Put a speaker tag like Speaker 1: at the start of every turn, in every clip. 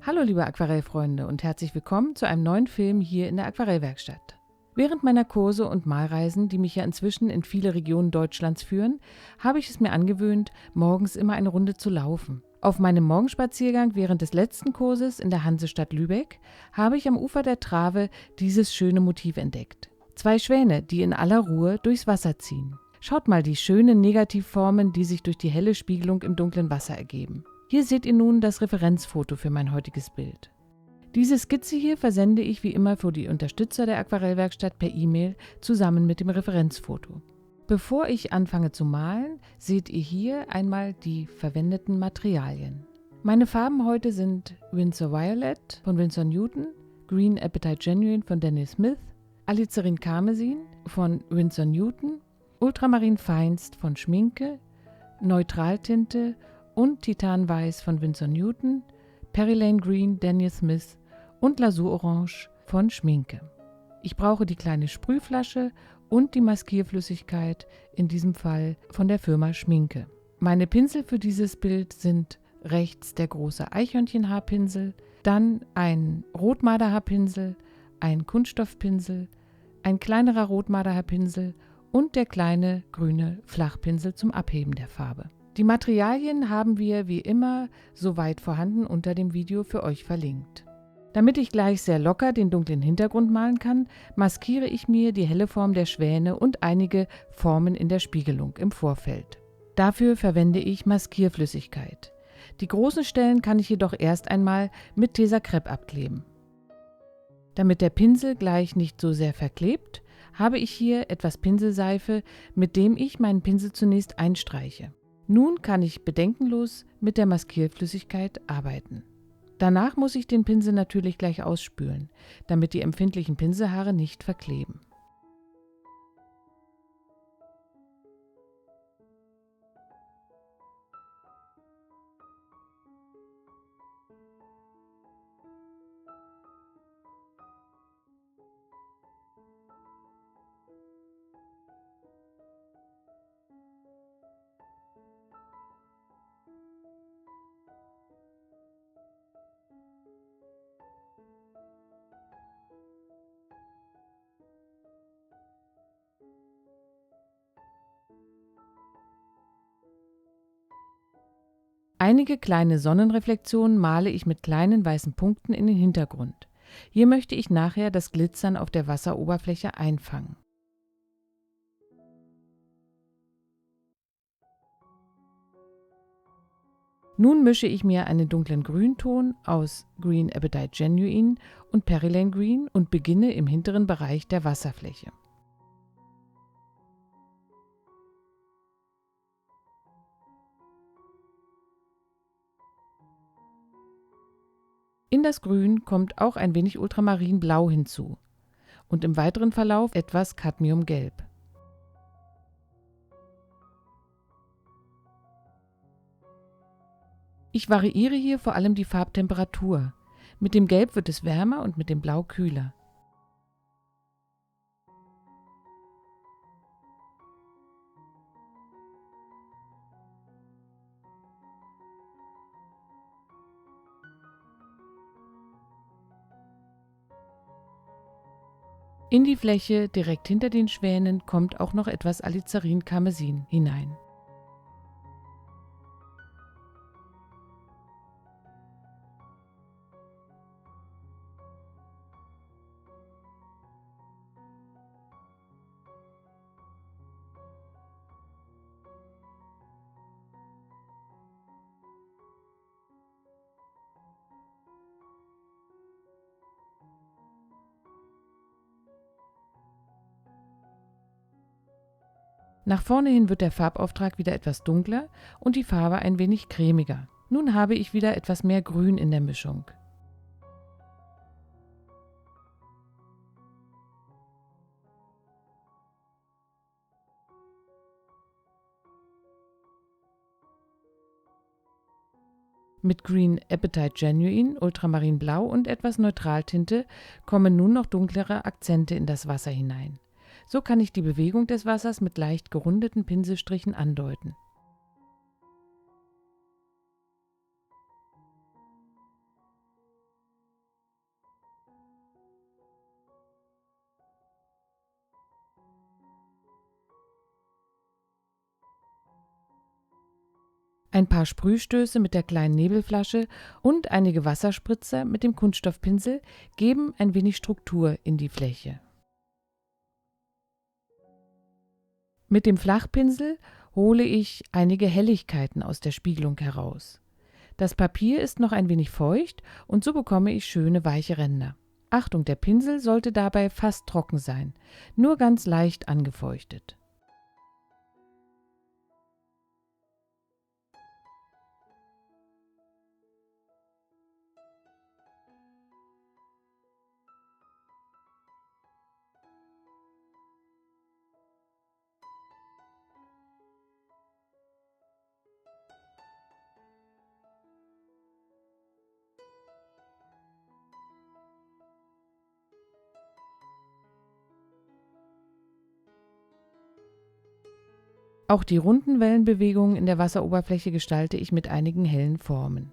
Speaker 1: Hallo liebe Aquarellfreunde und herzlich willkommen zu einem neuen Film hier in der Aquarellwerkstatt. Während meiner Kurse und Malreisen, die mich ja inzwischen in viele Regionen Deutschlands führen, habe ich es mir angewöhnt, morgens immer eine Runde zu laufen. Auf meinem Morgenspaziergang während des letzten Kurses in der Hansestadt Lübeck habe ich am Ufer der Trave dieses schöne Motiv entdeckt. 2 Schwäne, die in aller Ruhe durchs Wasser ziehen. Schaut mal die schönen Negativformen, die sich durch die helle Spiegelung im dunklen Wasser ergeben. Hier seht ihr nun das Referenzfoto für mein heutiges Bild. Diese Skizze hier versende ich wie immer für die Unterstützer der Aquarellwerkstatt per E-Mail zusammen mit dem Referenzfoto. Bevor ich anfange zu malen, seht ihr hier einmal die verwendeten Materialien. Meine Farben heute sind Winsor Violet von Winsor Newton, Green Appetite Genuine von Daniel Smith, Alizarin Karmesin von Winsor Newton, Ultramarin Feinst von Schminke, Neutraltinte und Titanweiß von Winsor Newton, Perilane Green Daniel Smith und Lasurorange von Schminke. Ich brauche die kleine Sprühflasche und die Maskierflüssigkeit, in diesem Fall von der Firma Schminke. Meine Pinsel für dieses Bild sind rechts der große Eichhörnchenhaarpinsel, dann ein Rotmarderhaarpinsel, ein Kunststoffpinsel, ein kleinerer Rotmarderhaarpinsel und der kleine grüne Flachpinsel zum Abheben der Farbe. Die Materialien haben wir wie immer soweit vorhanden unter dem Video für euch verlinkt. Damit ich gleich sehr locker den dunklen Hintergrund malen kann, maskiere ich mir die helle Form der Schwäne und einige Formen in der Spiegelung im Vorfeld. Dafür verwende ich Maskierflüssigkeit. Die großen Stellen kann ich jedoch erst einmal mit Tesa Crepe abkleben. Damit der Pinsel gleich nicht so sehr verklebt, habe ich hier etwas Pinselseife, mit dem ich meinen Pinsel zunächst einstreiche. Nun kann ich bedenkenlos mit der Maskierflüssigkeit arbeiten. Danach muss ich den Pinsel natürlich gleich ausspülen, damit die empfindlichen Pinselhaare nicht verkleben. Einige kleine Sonnenreflexionen male ich mit kleinen weißen Punkten in den Hintergrund. Hier möchte ich nachher das Glitzern auf der Wasseroberfläche einfangen. Nun mische ich mir einen dunklen Grünton aus Green Appetite Genuine und Perilane Green und beginne im hinteren Bereich der Wasserfläche. In das Grün kommt auch ein wenig Ultramarinblau hinzu und im weiteren Verlauf etwas Cadmiumgelb. Ich variiere hier vor allem die Farbtemperatur. Mit dem Gelb wird es wärmer und mit dem Blau kühler. In die Fläche direkt hinter den Schwänen kommt auch noch etwas Alizarin Karmesin hinein. Nach vorne hin wird der Farbauftrag wieder etwas dunkler und die Farbe ein wenig cremiger. Nun habe ich wieder etwas mehr Grün in der Mischung. Mit Green Appetite Genuine, Ultramarinblau und etwas Neutraltinte kommen nun noch dunklere Akzente in das Wasser hinein. So kann ich die Bewegung des Wassers mit leicht gerundeten Pinselstrichen andeuten. Ein paar Sprühstöße mit der kleinen Nebelflasche und einige Wasserspritzer mit dem Kunststoffpinsel geben ein wenig Struktur in die Fläche. Mit dem Flachpinsel hole ich einige Helligkeiten aus der Spiegelung heraus. Das Papier ist noch ein wenig feucht und so bekomme ich schöne weiche Ränder. Achtung, der Pinsel sollte dabei fast trocken sein, nur ganz leicht angefeuchtet. Auch die runden Wellenbewegungen in der Wasseroberfläche gestalte ich mit einigen hellen Formen.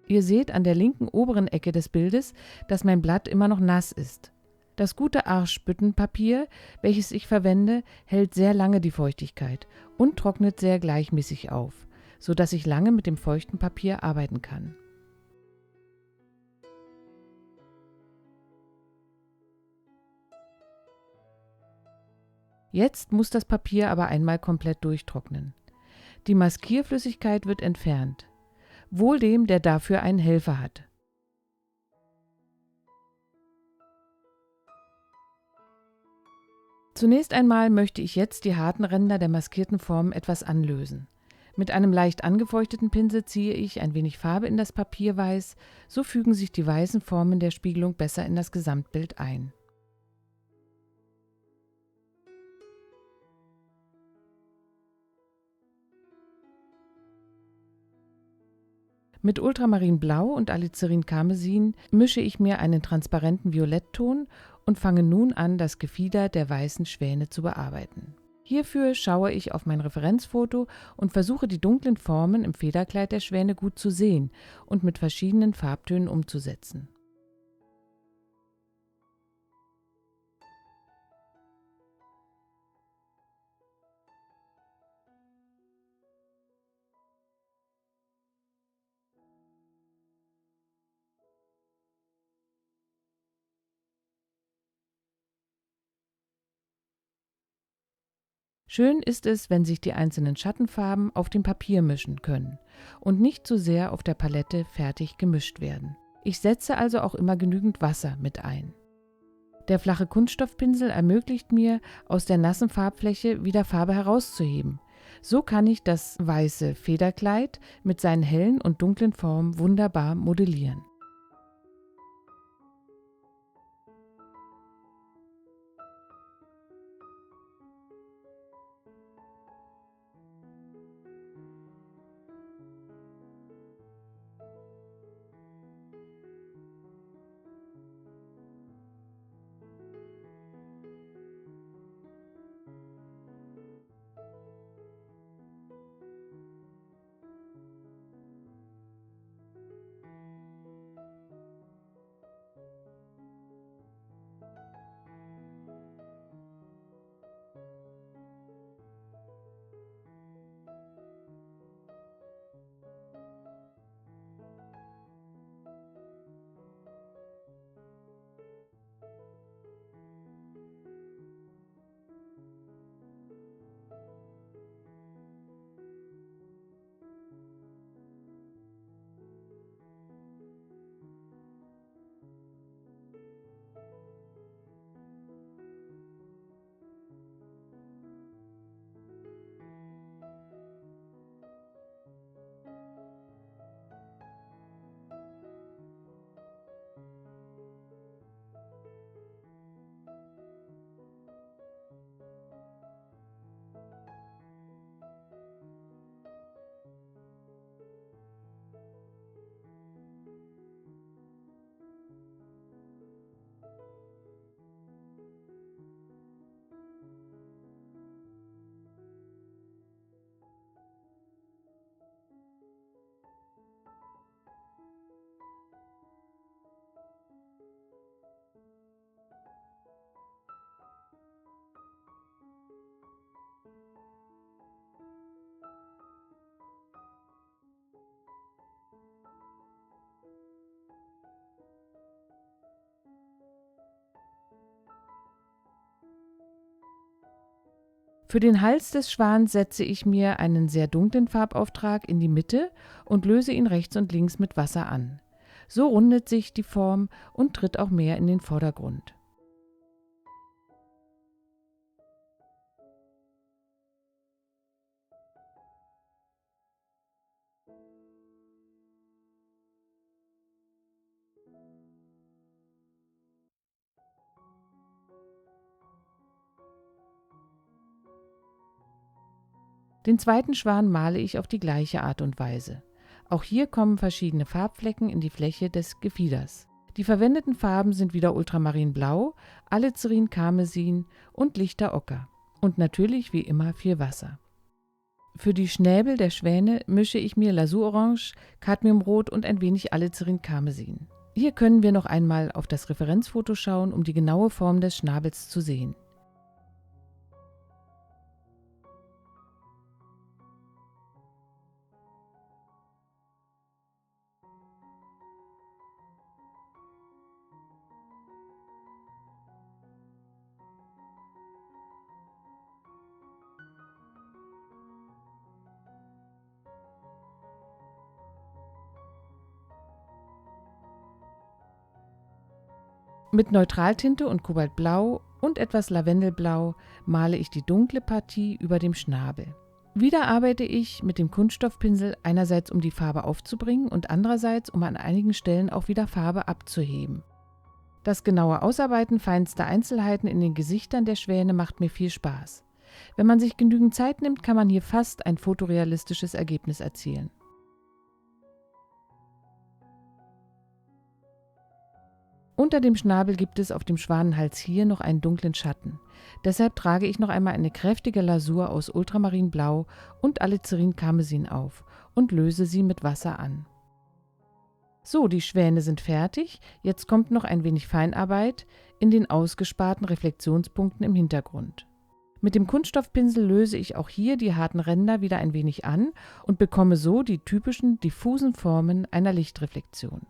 Speaker 1: Ihr seht an der linken oberen Ecke des Bildes, dass mein Blatt immer noch nass ist. Das gute Arschbüttenpapier, welches ich verwende, hält sehr lange die Feuchtigkeit und trocknet sehr gleichmäßig auf, so dass ich lange mit dem feuchten Papier arbeiten kann. Jetzt muss das Papier aber einmal komplett durchtrocknen. Die Maskierflüssigkeit wird entfernt. Wohl dem, der dafür einen Helfer hat. Zunächst einmal möchte ich jetzt die harten Ränder der maskierten Form etwas anlösen. Mit einem leicht angefeuchteten Pinsel ziehe ich ein wenig Farbe in das Papierweiß, so fügen sich die weißen Formen der Spiegelung besser in das Gesamtbild ein. Mit Ultramarinblau und Alizarin-Karmesin mische ich mir einen transparenten Violettton und fange nun an, das Gefieder der weißen Schwäne zu bearbeiten. Hierfür schaue ich auf mein Referenzfoto und versuche die dunklen Formen im Federkleid der Schwäne gut zu sehen und mit verschiedenen Farbtönen umzusetzen. Schön ist es, wenn sich die einzelnen Schattenfarben auf dem Papier mischen können und nicht zu sehr auf der Palette fertig gemischt werden. Ich setze also auch immer genügend Wasser mit ein. Der flache Kunststoffpinsel ermöglicht mir, aus der nassen Farbfläche wieder Farbe herauszuheben. So kann ich das weiße Federkleid mit seinen hellen und dunklen Formen wunderbar modellieren. Für den Hals des Schwans setze ich mir einen sehr dunklen Farbauftrag in die Mitte und löse ihn rechts und links mit Wasser an. So rundet sich die Form und tritt auch mehr in den Vordergrund. Den zweiten Schwan male ich auf die gleiche Art und Weise. Auch hier kommen verschiedene Farbflecken in die Fläche des Gefieders. Die verwendeten Farben sind wieder Ultramarinblau, Alizarin Karmesin und lichter Ocker. Und natürlich wie immer viel Wasser. Für die Schnäbel der Schwäne mische ich mir Lasurorange, Cadmiumrot und ein wenig Alizarin Karmesin. Hier können wir noch einmal auf das Referenzfoto schauen, um die genaue Form des Schnabels zu sehen. Mit Neutraltinte und Kobaltblau und etwas Lavendelblau male ich die dunkle Partie über dem Schnabel. Wieder arbeite ich mit dem Kunststoffpinsel einerseits, um die Farbe aufzubringen und andererseits, um an einigen Stellen auch wieder Farbe abzuheben. Das genaue Ausarbeiten feinster Einzelheiten in den Gesichtern der Schwäne macht mir viel Spaß. Wenn man sich genügend Zeit nimmt, kann man hier fast ein fotorealistisches Ergebnis erzielen. Unter dem Schnabel gibt es auf dem Schwanenhals hier noch einen dunklen Schatten. Deshalb trage ich noch einmal eine kräftige Lasur aus Ultramarinblau und Alizarin Karmesin auf und löse sie mit Wasser an. So, die Schwäne sind fertig. Jetzt kommt noch ein wenig Feinarbeit in den ausgesparten Reflexionspunkten im Hintergrund. Mit dem Kunststoffpinsel löse ich auch hier die harten Ränder wieder ein wenig an und bekomme so die typischen diffusen Formen einer Lichtreflexion.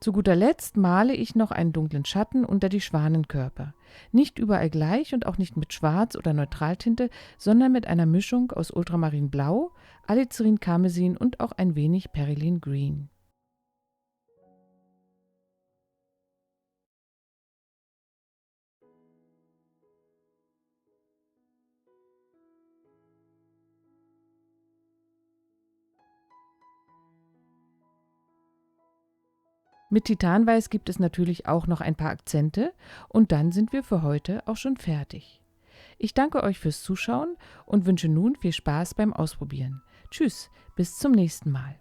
Speaker 1: Zu guter Letzt male ich noch einen dunklen Schatten unter die Schwanenkörper. Nicht überall gleich und auch nicht mit Schwarz oder Neutraltinte, sondern mit einer Mischung aus Ultramarinblau, Alizarin Karmesin und auch ein wenig Perylene Green. Mit Titanweiß gibt es natürlich auch noch ein paar Akzente und dann sind wir für heute auch schon fertig. Ich danke euch fürs Zuschauen und wünsche nun viel Spaß beim Ausprobieren. Tschüss, bis zum nächsten Mal.